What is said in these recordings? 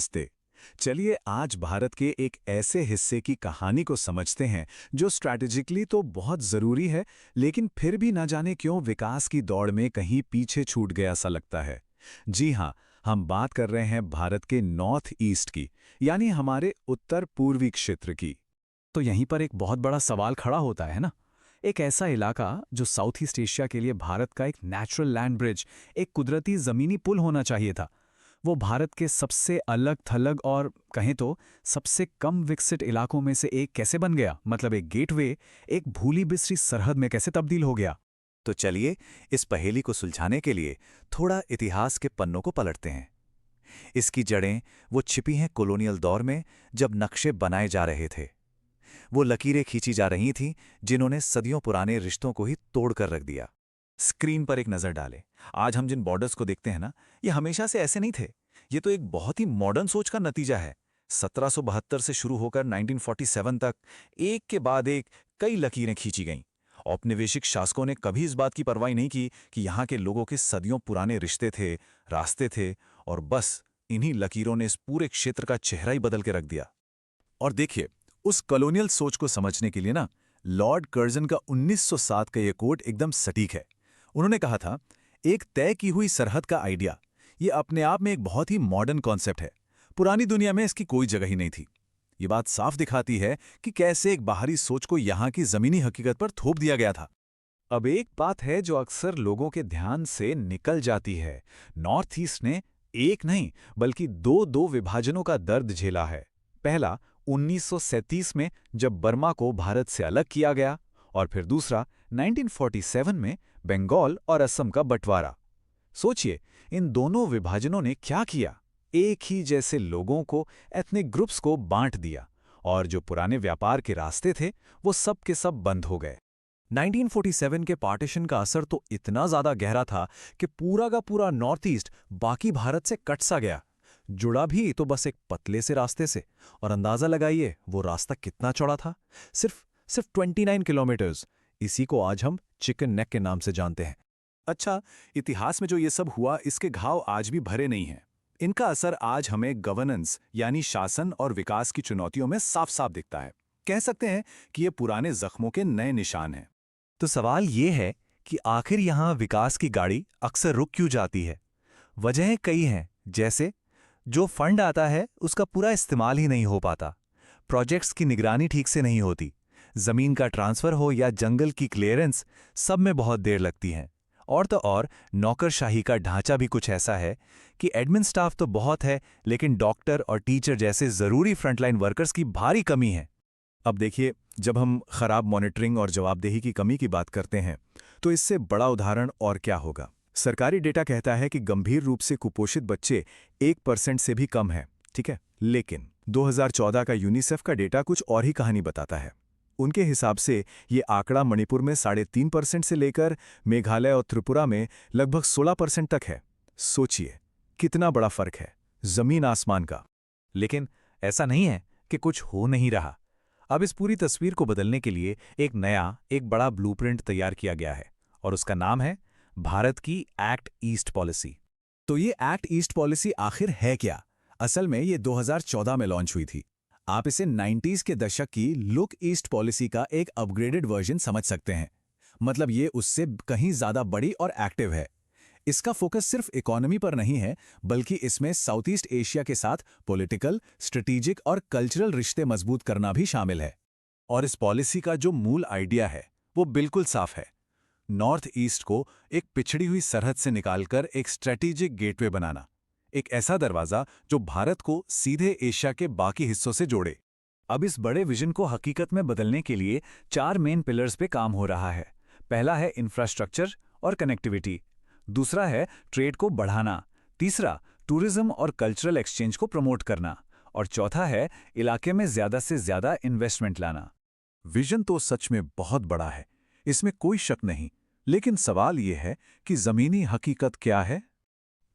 रिश्ते। चलिए आज भारत के एक ऐसे हिस्से की कहानी को समझते हैं जो स्ट्रैटेजिकली तो बहुत ज़रूरी है, लेकिन फिर भी न जाने क्यों विकास की दौड़ में कहीं पीछे छूट गया सा लगता है। जी हाँ, हम बात कर रहे हैं भारत के नॉर्थ ईस्ट की, यानी हमारे उत्तर पूर्वी क्षेत्र की। तो यहीं पर एक बहुत बड़ा सवाल खड़ा होता है ना। एक ऐसा इलाका जो साउथ ईस्ट एशिया के लिए भारत का एक नेचुरल लैंड ब्रिज, एक कुदरती ज़मीनी पुल होना चाहिए था, वो भारत के सबसे अलग थलग और कहें तो सबसे कम विकसित इलाकों में से एक कैसे बन गया? मतलब एक गेटवे, एक भूली बिसरी सरहद में कैसे तब्दील हो गया? तो चलिए इस पहेली को सुलझाने के लिए थोड़ा इतिहास के पन्नों को पलटते हैं। इसकी जड़ें वो छिपी हैं कॉलोनियल दौर में, जब नक्शे बनाए जा रहे थे। वो लकीरें खींची जा रही थीं जिन्होंने सदियों पुराने रिश्तों को ही तोड़ कर रख दिया। स्क्रीन पर एक नज़र डालें। आज हम जिन बॉर्डर्स को देखते हैं ना, ये हमेशा से ऐसे नहीं थे। ये तो एक बहुत ही मॉडर्न सोच का नतीजा है। 1772 से शुरू होकर 1947 तक एक के बाद एक कई लकीरें खींची गईं। औपनिवेशिक शासकों ने कभी इस बात की परवाह नहीं की कि यहाँ के लोगों के सदियों पुराने रिश्ते थे, रास्ते थे, और बस इन्हीं लकीरों ने इस पूरे क्षेत्र का चेहरा ही बदल के रख दिया। और देखिए, उस कॉलोनियल सोच को समझने के लिए ना, लॉर्ड कर्जन का 1907 का ये कोट एकदम सटीक है। उन्होंने कहा था, एक तय की हुई सरहद का आइडिया, ये अपने आप में एक बहुत ही मॉडर्न कॉन्सेप्ट है। पुरानी दुनिया में इसकी कोई जगह ही नहीं थी। ये बात साफ दिखाती है कि कैसे एक बाहरी सोच को यहाँ की जमीनी हकीकत पर थोप दिया गया था। अब एक बात है जो अक्सर लोगों के ध्यान से निकल जाती है। नॉर्थ ईस्ट ने एक नहीं बल्कि दो दो विभाजनों का दर्द झेला है। पहला 1937 में जब बर्मा को भारत से अलग किया गया, और फिर दूसरा 1947 में बंगाल और असम का बंटवारा। सोचिए, इन दोनों विभाजनों ने क्या किया? एक ही जैसे लोगों को, एथनिक ग्रुप्स को बांट दिया, और जो पुराने व्यापार के रास्ते थे वो सब के सब बंद हो गए। 1947 के पार्टीशन का असर तो इतना ज़्यादा गहरा था कि पूरा का पूरा नॉर्थ ईस्ट बाकी भारत से कट सा गया। जुड़ा भी तो बस एक पतले से रास्ते से, और अंदाज़ा लगाइए वो रास्ता कितना चौड़ा था। सिर्फ 29 किलोमीटर्स। इसी को आज हम चिकन नेक के नाम से जानते हैं। अच्छा, इतिहास में जो ये सब हुआ, इसके घाव आज भी भरे नहीं हैं। इनका असर आज हमें गवर्नेंस यानी शासन और विकास की चुनौतियों में साफ साफ दिखता है। कह सकते हैं कि ये पुराने जख्मों के नए निशान हैं। तो सवाल ये है कि आखिर यहाँ विकास की गाड़ी अक्सर रुक क्यों जाती है? वजहें कई हैं, जैसे जो फंड आता है उसका पूरा इस्तेमाल ही नहीं हो पाता, प्रोजेक्ट्स की निगरानी ठीक से नहीं होती, जमीन का ट्रांसफर हो या जंगल की क्लियरेंस, सब में बहुत देर लगती है। और तो और नौकरशाही का ढांचा भी कुछ ऐसा है कि एडमिन स्टाफ तो बहुत है, लेकिन डॉक्टर और टीचर जैसे जरूरी फ्रंटलाइन वर्कर्स की भारी कमी है। अब देखिए, जब हम खराब मॉनिटरिंग और जवाबदेही की कमी की बात करते हैं, तो इससे बड़ा उदाहरण और क्या होगा? सरकारी डेटा कहता है कि गंभीर रूप से कुपोषित बच्चे 1% से भी कम हैं, ठीक है? लेकिन 2014 का यूनिसेफ का डेटा कुछ और ही कहानी बताता है। उनके हिसाब से ये आंकड़ा मणिपुर में 3.5% से लेकर मेघालय और त्रिपुरा में लगभग 16% तक है। सोचिए, कितना बड़ा फर्क है, जमीन आसमान का। लेकिन ऐसा नहीं है कि कुछ हो नहीं रहा। अब इस पूरी तस्वीर को बदलने के लिए एक बड़ा ब्लूप्रिंट तैयार किया गया है, और उसका नाम है भारत की एक्ट ईस्ट पॉलिसी। तो ये एक्ट ईस्ट पॉलिसी आखिर है क्या? असल में ये 2014 में लॉन्च हुई थी। आप इसे 90s के दशक की लुक ईस्ट पॉलिसी का एक अपग्रेडेड वर्जन समझ सकते हैं। मतलब ये उससे कहीं ज्यादा बड़ी और एक्टिव है। इसका फोकस सिर्फ इकोनॉमी पर नहीं है, बल्कि इसमें साउथ ईस्ट एशिया के साथ पॉलिटिकल, स्ट्रेटेजिक और कल्चरल रिश्ते मजबूत करना भी शामिल है। और इस पॉलिसी का जो मूल आइडिया है वो बिल्कुल साफ है। नॉर्थ ईस्ट को एक पिछड़ी हुई सरहद से निकालकर एक स्ट्रेटेजिक गेटवे बनाना, एक ऐसा दरवाजा जो भारत को सीधे एशिया के बाकी हिस्सों से जोड़े। अब इस बड़े विजन को हकीकत में बदलने के लिए 4 मेन पिलर्स पे काम हो रहा है। पहला है इंफ्रास्ट्रक्चर और कनेक्टिविटी, दूसरा है ट्रेड को बढ़ाना, तीसरा टूरिज्म और कल्चरल एक्सचेंज को प्रमोट करना, और चौथा है इलाके में ज्यादा से ज्यादा इन्वेस्टमेंट लाना। विजन तो सच में बहुत बड़ा है, इसमें कोई शक नहीं। लेकिन सवाल यह है कि जमीनी हकीकत क्या है?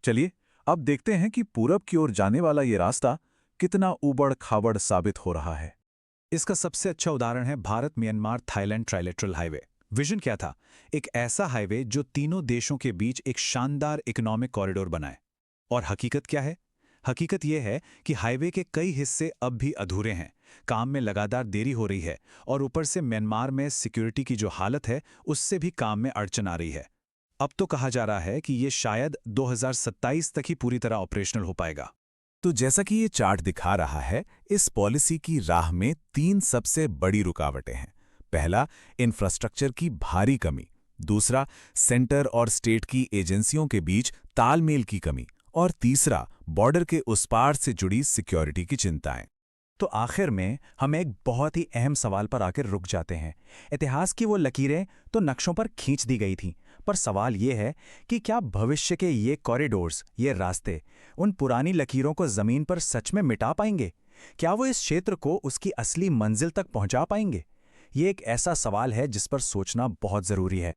चलिए अब देखते हैं कि पूरब की ओर जाने वाला ये रास्ता कितना ऊबड़-खाबड़ साबित हो रहा है। इसका सबसे अच्छा उदाहरण है Bharat Myanmar Thailand trilateral highway. Vision क्या था? एक ऐसा हाईवे जो तीनों देशों के बीच एक शानदार इकोनॉमिक कॉरिडोर बनाए। और हकीकत क्या है? हकीकत यह है कि हाईवे के कई हिस्से अब भी अधूरे हैं, काम में लगातार देरी हो रही है और ऊपर से म्यांमार में सिक्योरिटी की जो हालत है उससे भी काम में अड़चन आ रही है। अब तो कहा जा रहा है कि ये शायद 2027 तक ही पूरी तरह ऑपरेशनल हो पाएगा। तो जैसा कि ये चार्ट दिखा रहा है, इस पॉलिसी की राह में 3 सबसे बड़ी रुकावटें हैं। पहला, इंफ्रास्ट्रक्चर की भारी कमी। दूसरा, सेंटर और स्टेट की एजेंसियों के बीच तालमेल की कमी। और तीसरा, बॉर्डर के उस पार से जुड़ी सिक्योरिटी की चिंताएं। तो आखिर में हम एक बहुत ही अहम सवाल पर आकर रुक जाते हैं। इतिहास की वो लकीरें तो नक्शों पर खींच दी गई थीं, पर सवाल ये है कि क्या भविष्य के ये कॉरिडोर्स, ये रास्ते, उन पुरानी लकीरों को ज़मीन पर सच में मिटा पाएंगे? क्या वो इस क्षेत्र को उसकी असली मंजिल तक पहुंचा पाएंगे? ये एक ऐसा सवाल है जिस पर सोचना बहुत ज़रूरी है।